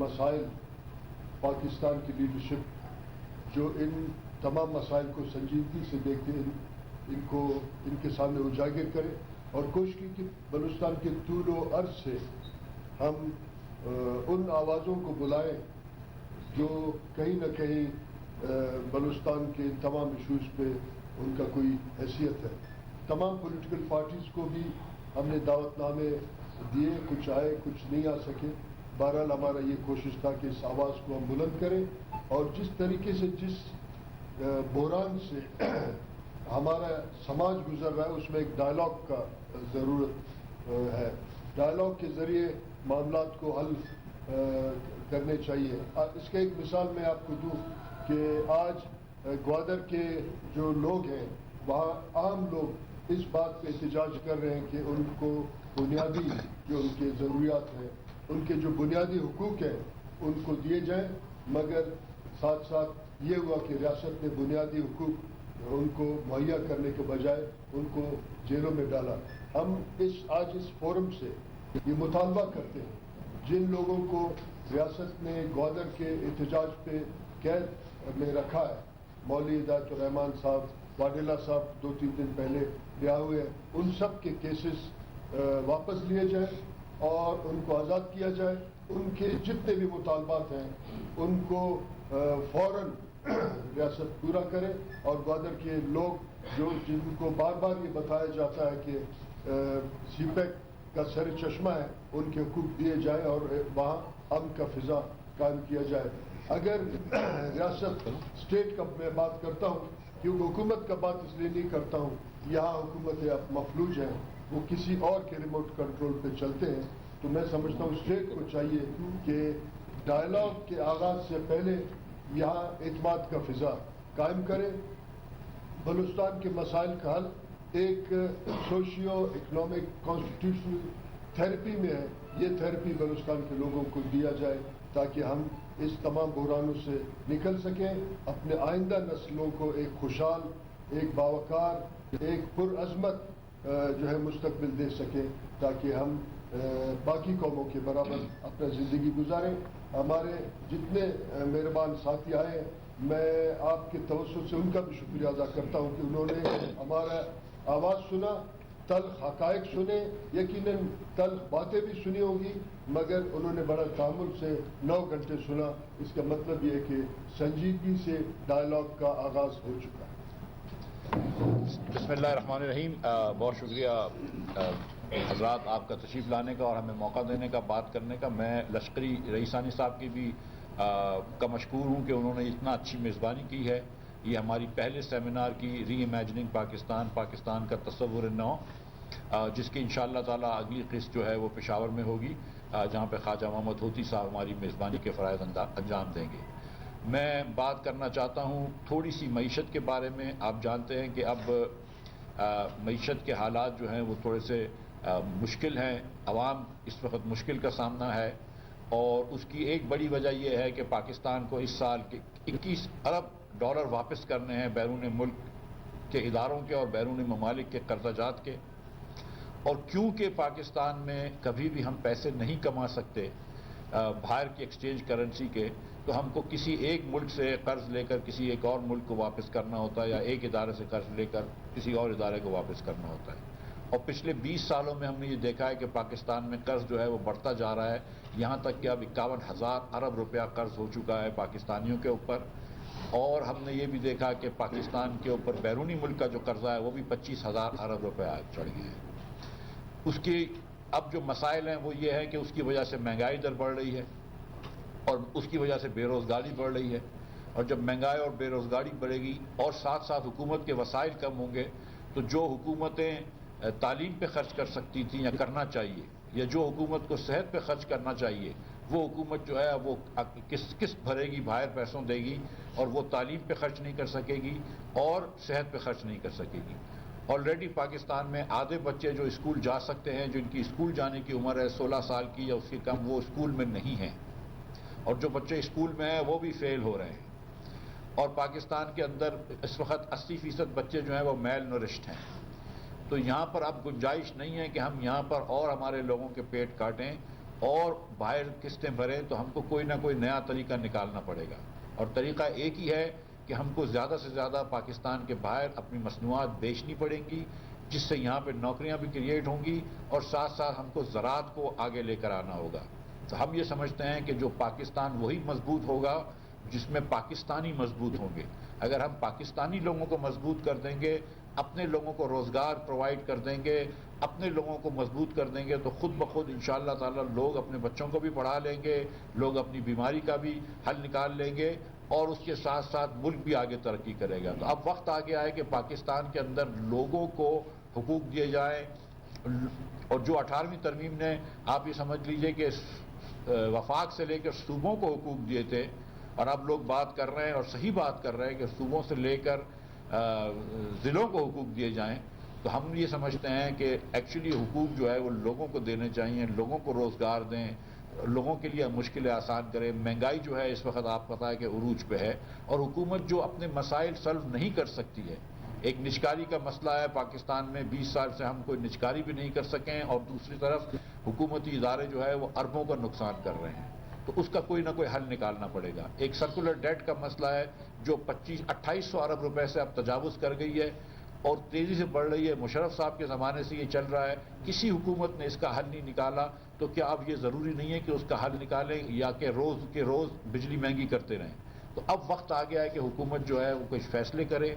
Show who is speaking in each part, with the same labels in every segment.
Speaker 1: مسائل پاکستان کی لیڈرشپ جو ان تمام مسائل کو سنجیدگی سے دیکھتے ان کے سامنے اجاگر کرے اور کوشش کی کہ بلوچستان کے طول و عرض سے ہم ان آوازوں کو بلائیں جو کہیں نہ کہیں بلوچستان کے تمام ایشوز پہ ان کا کوئی حیثیت ہے. تمام پولیٹیکل پارٹیز کو بھی ہم نے دعوت نامے دیے، کچھ آئے کچھ نہیں آ سکے. بہرحال ہمارا یہ کوشش تھا کہ اس آواز کو ہم بلند کریں اور جس طریقے سے جس بحران سے ہمارا سماج گزر رہا ہے اس میں ایک ڈائلاگ کا ضرورت ہے. ڈائلاگ کے ذریعے معاملات کو حل کرنے چاہیے. اس کا ایک مثال میں آپ کو دوں کہ آج گوادر کے جو لوگ ہیں وہاں عام لوگ اس بات پہ احتجاج کر رہے ہیں کہ ان کو بنیادی جو ان کے ضروریات ہیں، ان کے جو بنیادی حقوق ہیں ان کو دیے جائیں، مگر ساتھ ساتھ یہ ہوا کہ ریاست نے بنیادی حقوق ان کو مہیا کرنے کے بجائے ان کو جیلوں میں ڈالا. ہم آج اس فورم سے یہ مطالبہ کرتے ہیں جن لوگوں کو ریاست نے گوادر کے احتجاج پہ قید میں رکھا ہے، مولوی ہدایت الرحمان صاحب، واڈیلا صاحب 2-3 دن پہلے رہا ہوئے ہیں، ان سب کے کیسز واپس لیے جائیں اور ان کو آزاد کیا جائے. ان کے جتنے بھی مطالبات ہیں ان کو فوراً ریاست پورا کرے اور گوادر کے لوگ جن کو بار بار یہ بتایا جاتا ہے کہ سی پیک کا سر چشمہ ہے، ان کے حقوق دیے جائیں اور وہاں امن کا فضا قائم کیا جائے. اگر ریاست اسٹیٹ کا میں بات کرتا ہوں کیونکہ حکومت کا بات اس لیے نہیں کرتا ہوں، یہاں حکومت مفلوج ہیں، وہ کسی اور کے ریموٹ کنٹرول پہ چلتے ہیں، تو میں سمجھتا ہوں اسٹیٹ کو چاہیے کہ ڈائلاگ کے آغاز سے پہلے یہاں اعتماد کا فضا قائم کرے. بلوچستان کے مسائل کا حل ایک سوشیو اکنامک کانسٹیٹیوشنل تھیراپی میں ہے. یہ تھیراپی بلوچستان کے لوگوں کو دیا جائے تاکہ ہم اس تمام بحرانوں سے نکل سکیں، اپنے آئندہ نسلوں کو ایک خوشحال، ایک باوقار، ایک پرعظمت جو ہے مستقبل دے سکیں تاکہ ہم باقی قوموں کے برابر اپنا زندگی گزاریں. ہمارے جتنے مہربان ساتھی آئے ہیں میں آپ کے توسط سے ان کا بھی شکریہ ادا کرتا ہوں کہ انہوں نے ہمارا آواز سنا، تلخ حقائق سنے، یقیناً تلخ باتیں بھی سنی ہوں گی مگر انہوں نے بڑا تحمل سے 9 گھنٹے سنا. اس کا مطلب یہ ہے کہ سنجیدگی سے ڈائلاگ کا آغاز ہو چکا ہے.
Speaker 2: بسم اللہ الرحمن الرحیم. بہت شکریہ حضرات آپ کا تشریف لانے کا اور ہمیں موقع دینے کا، بات کرنے کا. میں لشکری رئیسانی صاحب کی بھی کا مشکور ہوں کہ انہوں نے اتنا اچھی میزبانی کی ہے. یہ ہماری پہلے سیمینار کی ری امیجننگ پاکستان کا تصور نو، جس کی انشاءاللہ تعالی اگلی قسط جو ہے وہ پشاور میں ہوگی، جہاں پہ خواجہ محمد ہوتی صاحب ہماری میزبانی کے فرائض انجام دیں گے. میں بات کرنا چاہتا ہوں تھوڑی سی معیشت کے بارے میں. آپ جانتے ہیں کہ اب معیشت کے حالات جو ہیں وہ تھوڑے سے مشکل ہیں، عوام اس وقت مشکل کا سامنا ہے، اور اس کی ایک بڑی وجہ یہ ہے کہ پاکستان کو اس سال کے 21 ارب ڈالر واپس کرنے ہیں بیرون ملک کے اداروں کے اور بیرون ممالک کے قرضہ جات کے. اور کیونکہ پاکستان میں کبھی بھی ہم پیسے نہیں کما سکتے باہر کی ایکسچینج کرنسی کے، تو ہم کو کسی ایک ملک سے قرض لے کر کسی ایک اور ملک کو واپس کرنا ہوتا ہے، یا ایک ادارے سے قرض لے کر کسی اور ادارے کو واپس کرنا ہوتا ہے. اور پچھلے 20 سالوں میں ہم نے یہ دیکھا ہے کہ پاکستان میں قرض جو ہے وہ بڑھتا جا رہا ہے، یہاں تک کہ اب 51,000 ارب روپیہ قرض ہو چکا ہے پاکستانیوں کے اوپر. اور ہم نے یہ بھی دیکھا کہ پاکستان کے اوپر بیرونی ملک کا جو قرضہ ہے وہ بھی 25,000 ارب روپیہ چڑھ گیا ہے. اس کی اب جو مسائل ہیں وہ یہ ہے کہ اس کی وجہ سے مہنگائی در بڑھ رہی ہے اور اس کی وجہ سے بے روزگاری بڑھ رہی ہے. اور جب مہنگائی اور بے روزگاری بڑھے گی اور ساتھ ساتھ حکومت کے وسائل کم ہوں گے، تو جو حکومتیں تعلیم پہ خرچ کر سکتی تھیں یا کرنا چاہیے، یا جو حکومت کو صحت پہ خرچ کرنا چاہیے، وہ حکومت جو ہے وہ قسط بھرے گی، باہر پیسوں دے گی، اور وہ تعلیم پہ خرچ نہیں کر سکے گی اور صحت پہ خرچ نہیں کر سکے گی. آلریڈی پاکستان میں آدھے بچے جو اسکول جا سکتے ہیں، جن کی اسکول جانے کی عمر ہے 16 سال کی یا اس سے کم، وہ اسکول میں نہیں ہیں، اور جو بچے اسکول میں ہیں وہ بھی فیل ہو رہے ہیں. اور پاکستان کے اندر اس وقت 80% بچے جو ہیں وہ میل نورشڈ ہیں. تو یہاں پر اب گنجائش نہیں ہے کہ ہم یہاں پر اور ہمارے لوگوں کے پیٹ کاٹیں. اور باہر قسطیں بھریں تو ہم کو کوئی نہ کوئی نیا طریقہ نکالنا پڑے گا، اور طریقہ ایک ہی ہے کہ ہم کو زیادہ سے زیادہ پاکستان کے باہر اپنی مصنوعات بیچنی پڑیں گی، جس سے یہاں پہ نوکریاں بھی کریٹ ہوں گی، اور ساتھ ساتھ ہم کو زراعت کو آگے لے کر آنا ہوگا۔ تو ہم یہ سمجھتے ہیں کہ جو پاکستان وہی مضبوط ہوگا جس میں پاکستانی مضبوط ہوں گے۔ اگر ہم پاکستانی لوگوں کو مضبوط کر دیں گے، اپنے لوگوں کو روزگار پرووائڈ کر دیں گے، اپنے لوگوں کو مضبوط کر دیں گے، تو خود بخود انشاءاللہ تعالی لوگ اپنے بچوں کو بھی پڑھا لیں گے، لوگ اپنی بیماری کا بھی حل نکال لیں گے، اور اس کے ساتھ ساتھ ملک بھی آگے ترقی کرے گا۔ تو اب وقت آ گیا ہے کہ پاکستان کے اندر لوگوں کو حقوق دیے جائیں، اور جو 18ویں ترمیم نے آپ یہ سمجھ لیجئے کہ وفاق سے لے کر صوبوں کو حقوق دیے تھے، اور اب لوگ بات کر رہے ہیں اور صحیح بات کر رہے ہیں کہ صوبوں سے لے کر ضلعوں کو حقوق دیے جائیں، تو ہم یہ سمجھتے ہیں کہ ایکچولی حقوق جو ہے وہ لوگوں کو دینے چاہیے، لوگوں کو روزگار دیں، لوگوں کے لیے مشکلیں آسان کریں۔ مہنگائی جو ہے اس وقت آپ پتہ ہے کہ عروج پہ ہے، اور حکومت جو اپنے مسائل سلو نہیں کر سکتی ہے، ایک نجکاری کا مسئلہ ہے پاکستان میں، 20 سال سے ہم کوئی نجکاری بھی نہیں کر سکیں، اور دوسری طرف حکومتی ادارے جو ہے وہ اربوں کا نقصان کر رہے ہیں، تو اس کا کوئی نہ کوئی حل نکالنا پڑے گا۔ ایک سرکولر ڈیٹ کا مسئلہ ہے جو 2800 ارب روپے سے اب تجاوز کر گئی ہے اور تیزی سے بڑھ رہی ہے۔ مشرف صاحب کے زمانے سے یہ چل رہا ہے، کسی حکومت نے اس کا حل نہیں نکالا، تو کیا اب یہ ضروری نہیں ہے کہ اس کا حل نکالیں، یا کہ روز کے روز بجلی مہنگی کرتے رہیں؟ تو اب وقت آ گیا ہے کہ حکومت جو ہے وہ کچھ فیصلے کرے،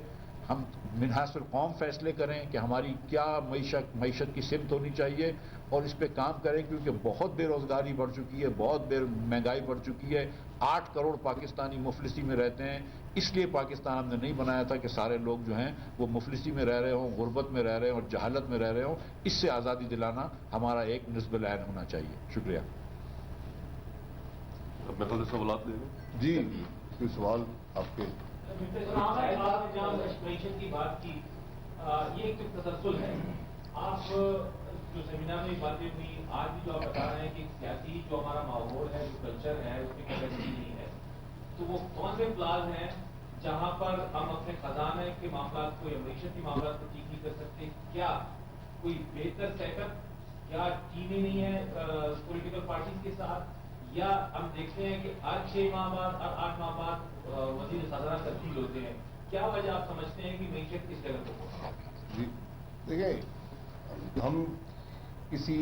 Speaker 2: ہم منحاصر قوم فیصلے کریں کہ ہماری کیا معیشت کی سمت ہونی چاہیے، اور اس پہ کام کریں، کیونکہ بہت بے روزگاری بڑھ چکی ہے، بہت مہنگائی بڑھ چکی ہے۔ 8 کروڑ پاکستانی مفلسی میں رہتے ہیں، اس لیے پاکستان ہم نے نہیں بنایا تھا کہ سارے لوگ جو ہیں وہ مفلسی میں رہ رہے ہوں، غربت میں رہ رہے ہوں اور جہالت میں رہ رہے ہوں۔ اس سے آزادی دلانا ہمارا ایک نصب العین ہونا چاہیے۔ شکریہ۔
Speaker 3: سوالات لے لیں۔
Speaker 1: جی کوئی سوال آپ کے؟
Speaker 4: معیشت کی بات کی، یہ ایک تسلسل ہے۔ آپ جو سیمینار میں باتیں ہوئی، آج بھی جو آپ بتا رہے ہیں کہ سیاسی جو ہمارا ماحول ہے، جو کلچر ہے، اس میں کیپیسٹی نہیں ہے، تو وہ کون سے پلاز ہیں جہاں پر ہم اپنے خزانے کے معاملات کو یا معیشت کے معاملات کو ٹھیک نہیں کر سکتے؟ کیا کوئی بہتر سیٹ اپ، کیا ٹیمیں نہیں ہیں پولیٹیکل پارٹیز کے ساتھ، یا ہم دیکھتے ہیں کہ ہر 6 ماہ بعد، ہر 8 ماہ بعد وزیر خزانہ تبدیل ہوتے ہیں؟ کیا وجہ آپ سمجھتے ہیں کہ معیشت کس جگہ پر؟
Speaker 5: جی دیکھیں، ہم کسی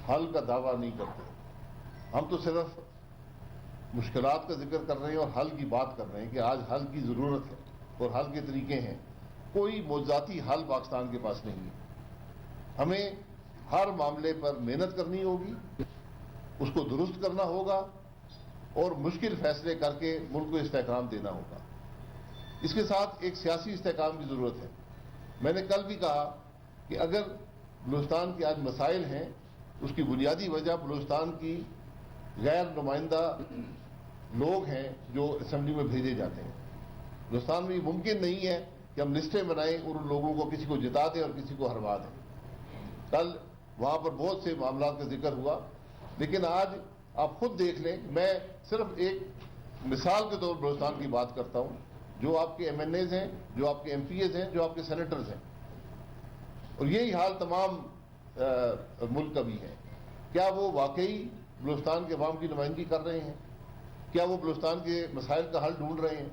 Speaker 5: حل کا دعویٰ نہیں کرتے، ہم تو صرف مشکلات کا ذکر کر رہے ہیں اور حل کی بات کر رہے ہیں کہ آج حل کی ضرورت ہے اور حل کے طریقے ہیں۔ کوئی معجزاتی حل پاکستان کے پاس نہیں ہے، ہمیں ہر معاملے پر محنت کرنی ہوگی، اس کو درست کرنا ہوگا، اور مشکل فیصلے کر کے ملک کو استحکام دینا ہوگا۔ اس کے ساتھ ایک سیاسی استحکام کی ضرورت ہے۔ میں نے کل بھی کہا کہ اگر بلوچستان کے آج مسائل ہیں، اس کی بنیادی وجہ بلوچستان کی غیر نمائندہ لوگ ہیں جو اسمبلی میں بھیجے جاتے ہیں۔ بلوچستان میں یہ ممکن نہیں ہے کہ ہم لسٹیں بنائیں اور ان لوگوں کو کسی کو جتا دیں اور کسی کو ہروا دیں۔ کل وہاں پر بہت سے معاملات کا ذکر ہوا، لیکن آج آپ خود دیکھ لیں، میں صرف ایک مثال کے طور پر بلوچستان کی بات کرتا ہوں، جو آپ کے ایم این ایز ہیں، جو آپ کے ایم پی ایز ہیں، جو آپ کے سینیٹرز ہیں، اور یہی حال تمام ملک کا بھی ہے۔ کیا وہ واقعی بلوچستان کے عوام کی نمائندگی کر رہے ہیں؟ کیا وہ بلوچستان کے مسائل کا حل ڈھونڈ رہے ہیں؟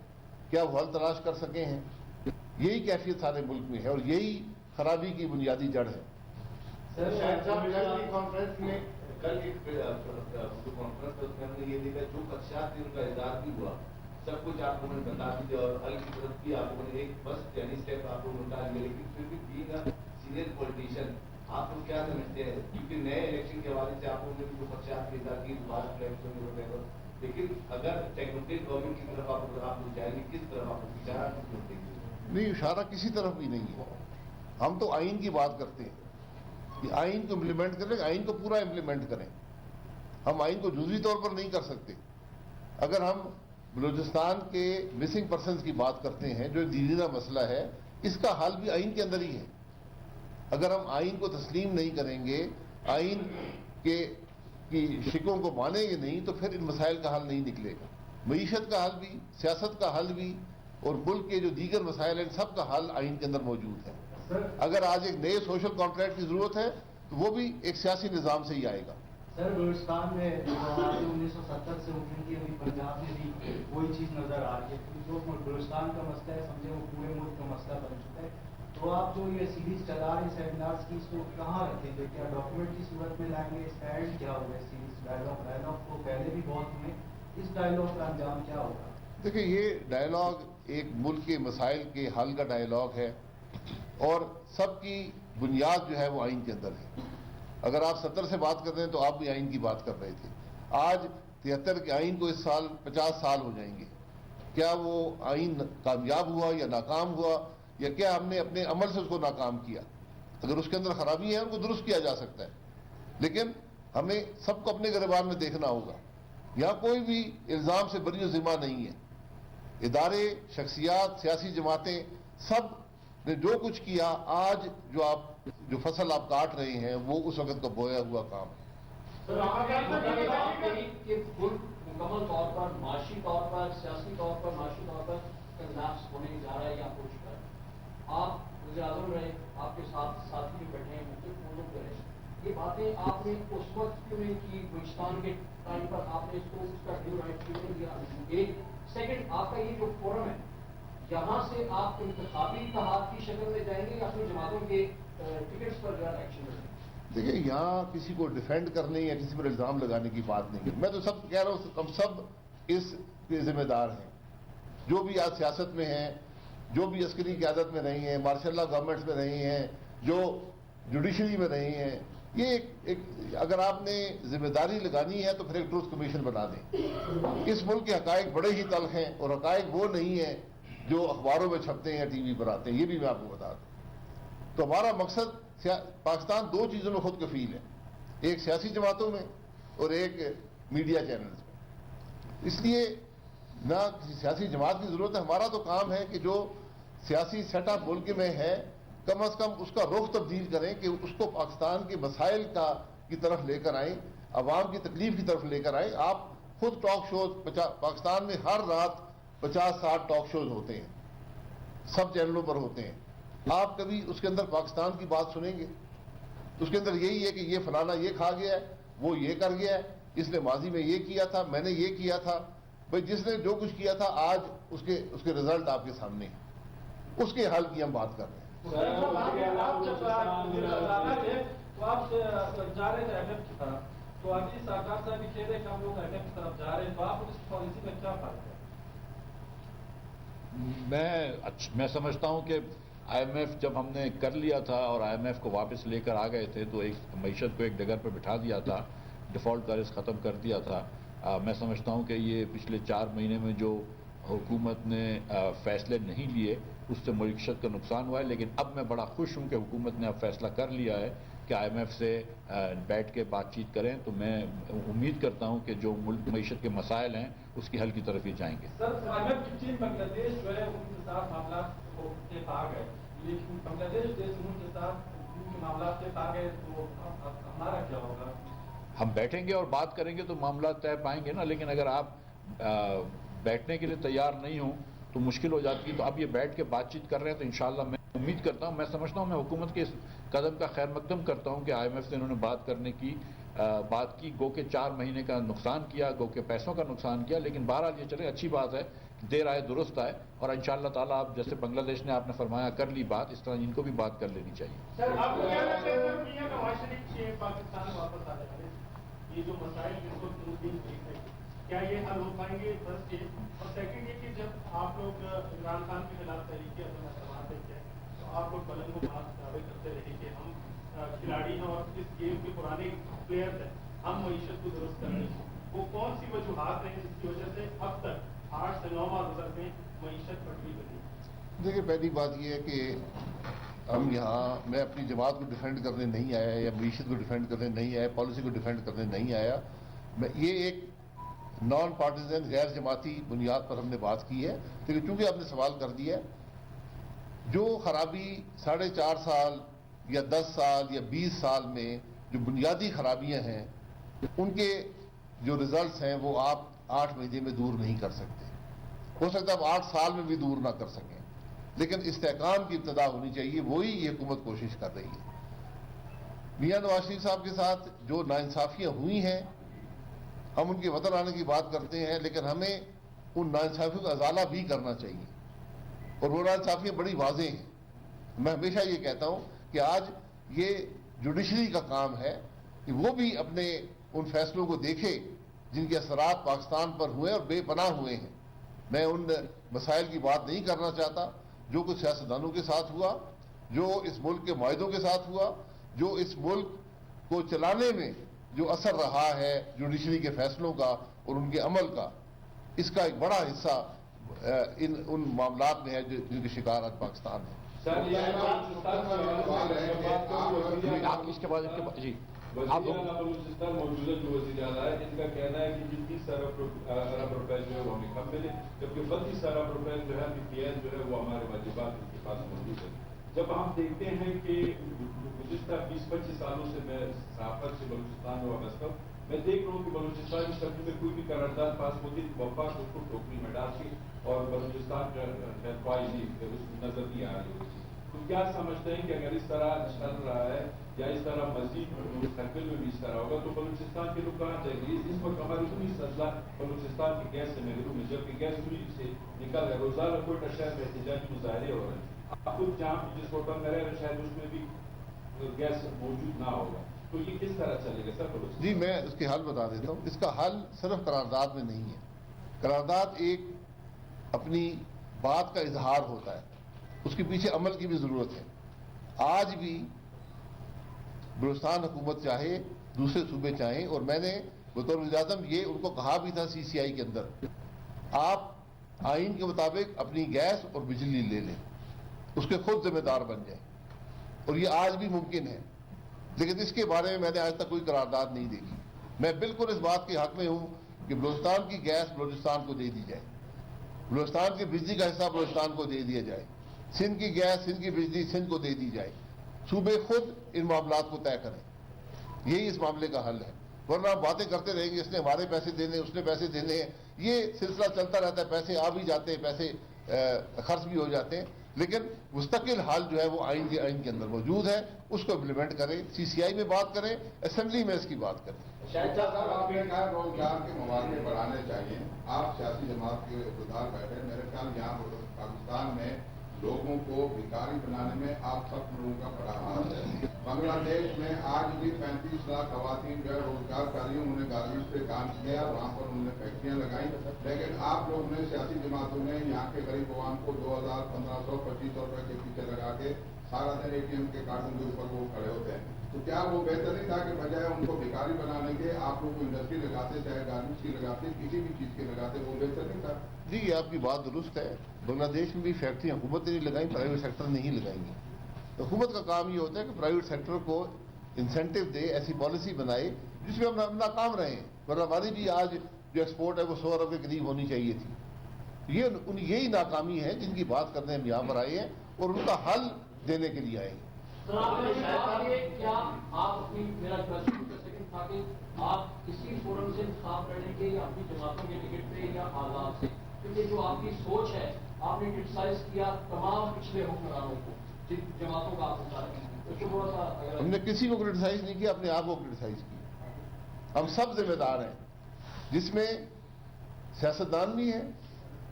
Speaker 5: کیا وہ حل تلاش کر سکے ہیں؟ یہی کیفیت سارے ملک میں ہے، اور یہی خرابی کی بنیادی جڑ ہے۔
Speaker 6: کانفرنس میں کل ایک کانفرنس میں ہم نے یہ دیکھا، جو خدشات تھے ان کا اظہار بھی ہوا، سب کچھ آپ لوگوں نے بتا دیے، اور حل کی طرف بھی آپ لوگوں نے ایک بس یعنی اسٹیپ آپ لوگوں نے اٹھا لیا، لیکن پھر بھی بینگ سینئر پولیٹیشین آپ لوگ کیا سمجھتے ہیں؟ کیونکہ نئے الیکشن کے حوالے سے آپ لوگوں نے بھی جو خدشات کے اظہار کیے دوبارہ الیکشن، لیکن اگر ٹیکنوکریٹ گورنمنٹ کی طرف آپ لوگ جائیں گے، کس طرف آپ لوگ اشارہ دیں گے؟
Speaker 5: نہیں، اشارہ کسی طرف بھی نہیں ہے۔ ہم تو آئین کی بات کرتے ہیں کہ آئین کو امپلیمنٹ کریں، آئین کو پورا امپلیمنٹ کریں۔ ہم آئین کو جزوی طور پر نہیں کر سکتے۔ اگر ہم بلوچستان کے مسنگ پرسنز کی بات کرتے ہیں، جو دیرینہ مسئلہ ہے، اس کا حل بھی آئین کے اندر ہی ہے۔ اگر ہم آئین کو تسلیم نہیں کریں گے، آئین کی شکوں کو مانیں گے نہیں، تو پھر ان مسائل کا حل نہیں نکلے گا۔ معیشت کا حل بھی، سیاست کا حل بھی، اور ملک کے جو دیگر مسائل ہیں، سب کا حل آئین کے اندر موجود ہے۔ اگر آج ایک نئے سوشل کانٹریکٹ کی ضرورت ہے، تو وہ بھی ایک سیاسی نظام سے ہی آئے گا۔
Speaker 7: سر بلوچستان میں جو 1970 سے اٹھن کی ابھی پنجاب میں بھی وہی چیز نظر آ رہی ہے، جو بلوچستان کا مسئلہ ہے سمجھے وہ پورے ملک کا مسئلہ بن چکا ہے. تو آپ جو یہ سیریز چلا رہے ہیں سیمینارز کی، اس کو کہاں رکھیں گے؟ کیا ڈاکومنٹ کی صورت میں لائیں گے؟ اس کا اینڈ کیا ہوگا؟ سیریز ڈائلاگ تو پہلے بھی بہت ہوئے، اس ڈائلاگ کا انجام کیا ہوگا؟
Speaker 5: دیکھیں، یہ ڈائلاگ ایک ملک کے مسائل کے حل کا ڈائلاگ ہے، اور سب کی بنیاد جو ہے وہ آئین کے اندر ہے. اگر آپ 70 سے بات کر رہے ہیں تو آپ بھی آئین کی بات کر رہے تھے. آج 73 کے آئین کو اس سال 50 سال ہو جائیں گے. کیا وہ آئین کامیاب ہوا یا ناکام ہوا، یا کیا ہم نے اپنے عمل سے اس کو ناکام کیا؟ اگر اس کے اندر خرابی ہے ان کو درست کیا جا سکتا ہے، لیکن ہمیں سب کو اپنے گریبان میں دیکھنا ہوگا. یہاں کوئی بھی الزام سے بری و ذمہ نہیں ہے. ادارے، شخصیات، سیاسی جماعتیں، سب نے جو کچھ کیا، آج جو فصل آپ کاٹ رہے ہیں وہ اس وقت کا بویا ہوا کام ہے.
Speaker 8: سر آپ کہ ملک مکمل طور پر معاشی طور پر، سیاسی طور پر، معاشی طور پر کنزاپس ہونے جا رہا ہے یا ہو چکا ہے. آپ وزیر اعظم رہے، آپ کے ساتھ ساتھی بھی بیٹھے ہیں، مختلف ملکوں پہ رہے. یہ باتیں آپ نے اس وقت کیوں نہیں کی؟ بلوچستان کے ٹائم پر آپ نے اس کا ڈیو رائٹ کیوں نہیں دیا؟ ایک سیکنڈ، آپ کا یہ جو فورم ہے، یہاں سے آپ انتخابی اتحاد کی شکل میں جائیں گے یا اپنی جماعتوں کے ٹکٹس پر جو ہے ایکشن لیں گے؟
Speaker 5: دیکھیں، یہاں کسی کو ڈیفینڈ کرنے یا کسی پر الزام لگانے کی بات نہیں ہے. میں تو سب کہہ رہا ہوں، ہم سب اس کے ذمہ دار ہیں. جو بھی آج سیاست میں ہیں، جو بھی عسکری قیادت میں رہی ہیں، مارشل لا گورنمنٹس میں رہی ہیں، جو جوڈیشری میں رہی ہیں، یہ اگر آپ نے ذمہ داری لگانی ہے تو پھر ایک ٹروتھ کمیشن بنا دیں. اس ملک کے حقائق بڑے ہی تلخ ہیں، اور حقائق وہ نہیں ہیں جو اخباروں میں چھپتے ہیں یا ٹی وی پر آتے ہیں. یہ بھی میں آپ کو بتا دوں. تو ہمارا مقصد، پاکستان دو چیزوں میں خود کفیل ہے، ایک سیاسی جماعتوں میں اور ایک میڈیا چینلز میں. اس لیے نہ کسی سیاسی جماعت کی ضرورت ہے. ہمارا تو کام ہے کہ جو سیاسی سیٹ اپ ملک میں ہے، کم از کم اس کا رخ تبدیل کریں، کہ اس کو پاکستان کے مسائل کی طرف لے کر آئیں، عوام کی تکلیف کی طرف لے کر آئیں. آپ خود ٹاک شوز، پاکستان میں ہر رات 50-60 ٹاک شوز ہوتے ہیں، سب چینلوں پر ہوتے ہیں. آپ کبھی اس کے اندر پاکستان کی بات سنیں گے؟ اس کے اندر یہی ہے کہ یہ فلانا یہ کھا گیا ہے، وہ یہ کر گیا ہے، اس نے ماضی میں یہ کیا تھا، میں نے یہ کیا تھا. بھائی جس نے جو کچھ کیا تھا، آج اس کے رزلٹ آپ کے سامنے ہیں. اس کے حل کی ہم بات کر رہے ہیں.
Speaker 4: آپ جب تو آپ جا رہے تھے IMF کی طرف، تو ابھی سرکار صاحب بھی کہہ رہے کہ ہم لوگ IMF کی طرف جا رہے ہیں، تو آپ اس پالیسی میں کیا فرق ہے؟
Speaker 2: میں سمجھتا ہوں کہ IMF جب ہم نے کر لیا تھا اور IMF کو واپس لے کر آ گئے تھے تو ایک معیشت کو ایک ڈگر پر بٹھا دیا تھا، ڈیفالٹ قرض ختم کر دیا تھا. میں سمجھتا ہوں کہ یہ پچھلے 4 مہینے میں جو حکومت نے فیصلے نہیں لیے اس سے معیشت کا نقصان ہوا ہے. لیکن اب میں بڑا خوش ہوں کہ حکومت نے اب فیصلہ کر لیا ہے کہ IMF سے بیٹھ کے بات چیت کریں. تو میں امید کرتا ہوں کہ جو ملک معیشت کے مسائل ہیں اس کی حل کی طرف ہی جائیں گے.
Speaker 4: سر IMF کی ٹیم بنگلہ دیش جو ہے ان کے ساتھ معاملات کو کے پا گئے، لیکن بنگلہ دیش جیسے ملک کے ساتھ ان کے معاملات کے پا گئے تو ہمارا کیا ہوگا؟
Speaker 2: ہم بیٹھیں گے اور بات کریں گے تو معاملات طے پائیں گے نا. لیکن اگر آپ بیٹھنے کے لیے تیار نہیں ہوں تو مشکل ہو جاتی ہے. تو اب یہ بیٹھ کے بات چیت کر رہے ہیں تو انشاءاللہ میں امید کرتا ہوں، میں سمجھتا ہوں، میں حکومت کے اس قدم کا خیر مقدم کرتا ہوں کہ IMF سے انہوں نے بات کرنے کی بات کی. گو کہ 4 مہینے کا نقصان کیا، گو کہ پیسوں کا نقصان کیا، لیکن بہرحال یہ چلے، اچھی بات ہے، دیر آئے درست آئے. اور انشاءاللہ تعالیٰ آپ جیسے بنگلہ دیش نے آپ نے فرمایا کر لی بات، اس طرح ان کو بھی بات کر لینی چاہیے.
Speaker 4: سر آپ کو کیا لگتا ہے سر میاں نواز شریف کے پاکستان واپس آ جائیں، یہ جو مسائل جس کو کیا یہ حل ہو پائیں گے؟ فرسٹ یہ، اور سیکنڈ یہ کہ جب آپ لوگ عمران خان کے خلاف تحریک عدم اعتماد دیتے ہیں تو آپ لوگ بلند و بات دعوے کرتے رہے کہ ہم کھلاڑی ہیں اور اس گیم کے پرانے پلیئرز ہیں، ہم معیشت کو درست کر رہے ہیں. وہ کون سی وجوہات ہیں جس کی وجہ سے اب تک 8 سے 9 ماہ گزر میں معیشت پٹری بنی؟
Speaker 5: دیکھیے، پہلی بات یہ ہے کہ ہم یہاں، میں اپنی جماعت کو ڈیفینڈ کرنے نہیں آیا یا معیشت کو ڈیفینڈ کرنے نہیں آیا، پالیسی کو ڈیفینڈ کرنے نہیں آیا. یہ ایک نان پارٹیزن غیر جماعتی بنیاد پر ہم نے بات کی ہے. لیکن چونکہ آپ نے سوال کر دیا، جو خرابی 4.5 سال یا 10 سال یا 20 سال میں جو بنیادی خرابیاں ہیں ان کے جو ریزلٹس ہیں وہ آپ 8 مہینے میں دور نہیں کر سکتے. ہو سکتا ہے آپ 8 سال میں بھی دور نہ کر سکیں، لیکن استحکام کی ابتدا ہونی چاہیے. وہی یہ حکومت کوشش کر رہی ہے. میاں نواز شریف صاحب کے ساتھ جو ناانصافیاں ہوئی ہیں، ہم ان کے وطن آنے کی بات کرتے ہیں، لیکن ہمیں ان ناانصافیوں کا ازالہ بھی کرنا چاہیے، اور وہ ناانصافیاں بڑی واضح ہیں۔ میں ہمیشہ یہ کہتا ہوں کہ آج یہ جوڈیشری کا کام ہے کہ وہ بھی اپنے ان فیصلوں کو دیکھے جن کے اثرات پاکستان پر ہوئے اور بے پناہ ہوئے ہیں۔ میں ان مسائل کی بات نہیں کرنا چاہتا جو کچھ سیاستدانوں کے ساتھ ہوا، جو اس ملک کے معاہدوں کے ساتھ ہوا، جو اس ملک کو چلانے میں جو اثر رہا ہے جوڈیشری کے فیصلوں کا اور ان کے عمل کا، اس کا ایک بڑا حصہ ان معاملات میں ہے جن کے شکار آج پاکستان ہے۔
Speaker 2: آپ اس کے بعد جی آپ
Speaker 3: بلوچستان موجودہ جو وزیر اعلیٰ ہے، ان کا کہنا ہے کہ 30 ارب روپے جو ہے وہ ہمیں کم ملے، جبکہ 32 ارب روپے جو ہے PPN جو ہے وہ ہمارے واجبات ان کے پاس موجود ہے۔ جب ہم دیکھتے ہیں کہ گزشتہ 20-25 سالوں سے میں صحافت سے بلوچستان میں وابستہ ہوں، میں دیکھ رہا ہوں کہ بلوچستان کی سطح میں کوئی بھی قرارداد پاس ہوتی ہے وفاق اس کو ٹوکری میں ڈال کے اور بلوچستان کا کوئی نہیں اس کو نظر نہیں آ رہی ہوتی۔ تو کیا سمجھتے ہیں کہ اگر اس طرح چل رہا ہے یا اس طرح مزید سرکل میں بھی اس طرح ہوگا تو بلوچستان کے لوگ کہاں جائیں گے؟ اس وقت ہماری 19 اضلاع بلوچستان کی گیس سے محروم ہے، جبکہ گیس چوری سے نکل رہے، روزانہ کوئٹہ شہر میں احتجاجی مظاہرے ہو رہے ہیں۔ آپ خود جہاں جس ہوٹل میں رہ رہے شاید اس میں بھی گیس موجود نہ ہوگا، تو یہ کس طرح چلے گا سر بلوچستان؟
Speaker 5: جی میں اس کے حل بتا دیتا ہوں۔ اس کا حل صرف قرارداد میں نہیں ہے۔ قرارداد ایک اپنی بات کا اظہار ہوتا ہے، اس کے پیچھے عمل کی بھی ضرورت ہے۔ آج بھی بلوچستان حکومت چاہے، دوسرے صوبے چاہیں، اور میں نے بطور وزیر اعظم یہ ان کو کہا بھی تھا CCI کے اندر، آپ آئین کے مطابق اپنی گیس اور بجلی لے لیں، اس کے خود ذمہ دار بن جائیں، اور یہ آج بھی ممکن ہے۔ لیکن اس کے بارے میں نے آج تک کوئی قرارداد نہیں دیکھی۔ میں بالکل اس بات کے حق میں ہوں کہ بلوچستان کی گیس بلوچستان کو دے دی جائے، بلوچستان کی بجلی کا حصہ بلوچستان کو دے دیا جائے، سندھ کی گیس، سندھ کی بجلی سندھ کو دے دی جائے، صوبے خود ان معاملات کو طے کریں۔ یہی اس معاملے کا حل ہے، ورنہ آپ باتیں کرتے رہیں گے اس نے ہمارے پیسے دینے، اس نے پیسے دینے ہیں، یہ سلسلہ چلتا رہتا ہے، پیسے آ بھی جاتے ہیں، پیسے خرچ بھی ہو جاتے ہیں، لیکن مستقل حل جو ہے وہ آئین کے اندر موجود ہے، اس کو امپلیمنٹ کریں، CCI میں بات کریں، اسمبلی میں اس کی بات کریں۔
Speaker 9: شاہد صاحب آپ نے کہا روزگار کے مواقع بڑھانے چاہیے، آپ سیاسی جماعت کے اقتدار بیٹھے، میرے خیال یہاں پاکستان میں لوگوں کو بھکاری بنانے میں آپ سب لوگوں کا بڑا ہاتھ ہے۔ بنگلہ دیش میں آج بھی 35 لاکھ خواتین جو ہے روزگار کر رہی ہیں، انہوں نے گارمنٹس پہ کام کیا، وہاں پر انہوں نے فیکٹریاں لگائیں، لیکن آپ لوگ نے سیاسی جماعتوں نے یہاں کے غریب عوام کو 2000 1500 2500 روپے کے پیچھے لگا کے سارا دن ATM کے کارڈوں کے اوپر وہ کھڑے ہوتے ہیں۔ تو کیا وہ بہتر نہیں تھا کہ بجائے ان کو بھکاری بنانے کے آپ لوگ کو انڈسٹری لگاتے، چاہے گارمنٹس کی لگاتے، کسی بھی چیز کے لگاتے، وہ بہتر نہیں تھا؟
Speaker 5: جی یہ آپ کی بات درست ہے، بنگلہ دیش میں بھی فیکٹریاں حکومت نے نہیں لگائیں، پرائیویٹ سیکٹر نے ہی لگائیں گی۔ حکومت کا کام یہ ہوتا ہے کہ پرائیویٹ سیکٹر کو انسینٹو دے، ایسی پالیسی بنائے جس میں ہم ناکام رہے ہیں، ورنہ ہماری بھی آج جو ایکسپورٹ ہے وہ 100 ارب کے قریب ہونی چاہیے تھی۔ یہی ناکامی ہے جن کی بات کرنے ہم یہاں پر آئے ہیں اور ان کا حل دینے کے لیے آئے ہیں۔
Speaker 8: سر کیا آپ اپنی میرا کوشچن کر سکیں تاکہ آپ کسی فورم سے انتخاب کرنے کے یا اپنی جماعتوں کے ٹکٹ پہ یا آزاد سے، کیونکہ جو آپ کی سوچ ہے آپ نے کرٹیسائز کیا تمام پچھلے حکمرانوں کو جن جماعتوں کا آپ مطالعہ تو تھوڑا سا
Speaker 5: ہم نے کسی کو کرٹیسائز نہیں کیا، اپنے آپ کو کرٹیسائز کیا۔ ہم سب ذمہ دار ہیں، جس میں سیاستدان بھی ہیں،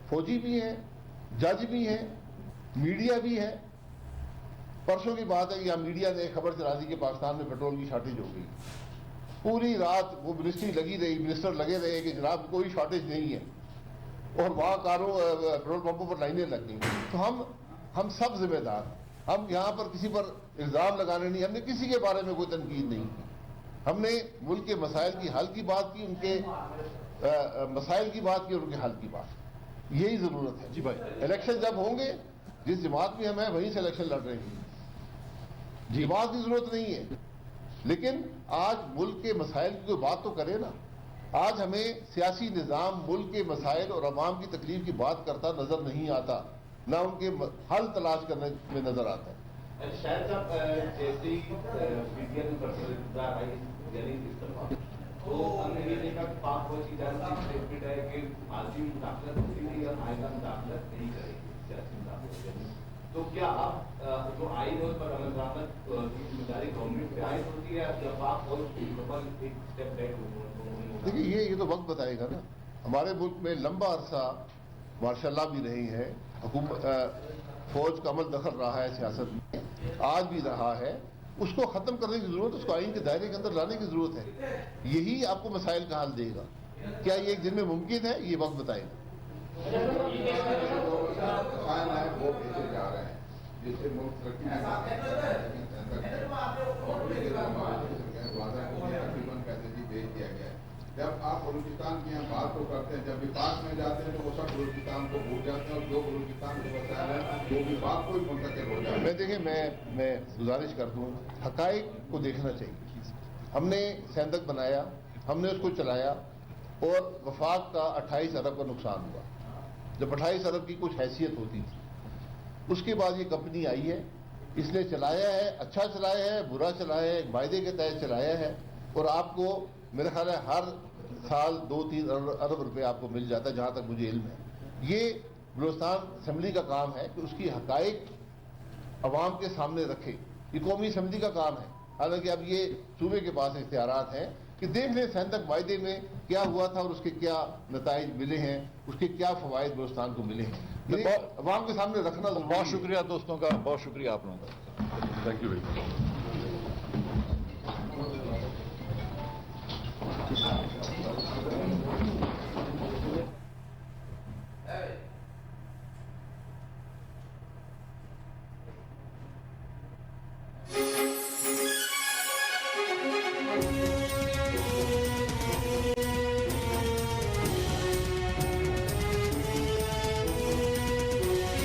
Speaker 5: فوجی بھی ہیں، جج بھی ہیں، میڈیا بھی ہے۔ پرسوں کی بات ہے کہ میڈیا نے خبر چلا دی کہ پاکستان میں پیٹرول کی شارٹیج ہو گئی، پوری رات وہ منسٹری لگی رہی، منسٹر لگے رہے کہ جناب کوئی شارٹیج نہیں ہے، اور وہاں پیٹرول پمپوں پر لائنیں لگ گئیں۔ تو ہم سب ذمہ دار، ہم یہاں پر کسی پر الزام لگانے نہیں، ہم نے کسی کے بارے میں کوئی تنقید نہیں کی، ہم نے ملک کے مسائل کی حل کی بات کی، ان کے مسائل کی بات کی اور ان کے حل کی بات، یہی ضرورت ہے۔
Speaker 2: جی بھائی،
Speaker 5: الیکشن جب ہوں گے، جس جماعت میں ہم ہیں وہیں سے الیکشن لڑ رہے ہیں، جماعت کی ضرورت نہیں ہے، لیکن آج ملک کے مسائل کی کوئی بات تو کرے نا۔ آج ہمیں سیاسی نظام ملک کے مسائل اور عوام کی تکلیف کی بات کرتا نظر نہیں آتا، نہ ان کے حل تلاش کرنے میں نظر آتا ہے۔
Speaker 6: شاید صاحب جیسے ہی PTN پر اقتدار آئی یعنی استعفا، تو ہم نے یہ دیکھا کہ پاک فوج کی جانب سے اسٹیٹمنٹ ہے کہ ماضی مداخلت ہوتی تھی اور آئندہ مداخلت نہیں کرے گی سیاسی مداخلت، تو کیا آپ جو آئین ہے اس پر عمل درآمد کی ذمہ داری گورنمنٹ پہ عائد ہوتی ہے یا پاک فوج مکمل ایک اسٹیپ بیک ہوگا؟
Speaker 5: دیکھیے یہ تو وقت بتائے گا نا. ہمارے ملک میں لمبا عرصہ ماشاء اللہ بھی رہی ہے حکومت، فوج کا عمل دخل رہا ہے سیاست میں، آج بھی رہا ہے. اس کو ختم کرنے کی ضرورت، اس کو آئین کے دائرے کے اندر لانے کی ضرورت ہے. یہی آپ کو مسائل کا حل دے گا. کیا یہ ایک دن میں ممکن ہے؟ یہ وقت بتائے گا.
Speaker 9: مسائل ہیں وہ بھیجے جا رہے ہیں جس سے ملک ترقی تقریباً پیسے بھی بھیج دیا گیا ہے. جب آپ بلوچستان کی یہاں بات تو کرتے ہیں، جب وفاق میں جاتے ہیں تو وہ سب بلوچستان کو بھول جاتے ہیں، اور جو بلوچستان کے مسائل ہیں وہ وفاق کو ہی منتقل ہو جاتے ہیں.
Speaker 5: دیکھیں میں گزارش کر دوں، حقائق کو دیکھنا چاہیے. ہم نے سیندک بنایا، ہم نے اس کو چلایا، اور وفاق کا 28 ارب کا نقصان ہوا. جب 28 ارب کی کچھ حیثیت ہوتی تھی، اس کے بعد یہ کمپنی آئی ہے، اس نے چلایا ہے، اچھا چلایا ہے، برا چلایا ہے، ایک معاہدے کے تحت چلایا ہے، اور آپ کو میرا خیال ہے ہر سال 2-3 ارب روپے آپ کو مل جاتا ہے جہاں تک مجھے علم ہے. یہ بلوچستان اسمبلی کا کام ہے کہ اس کی حقائق عوام کے سامنے رکھے. یہ قومی اسمبلی کا کام ہے. حالانکہ اب یہ صوبے کے پاس اختیارات ہیں کہ دیکھ لیں سیندک معاہدے میں کیا ہوا تھا اور اس کے کیا نتائج ملے ہیں، اس کے کیا فوائد بلوچستان کو ملے ہیں. یہ عوام کے سامنے رکھنا ضروری ہے.
Speaker 2: بہت شکریہ دوستوں کا، بہت شکریہ آپ لوگوں کا. Thank you very much.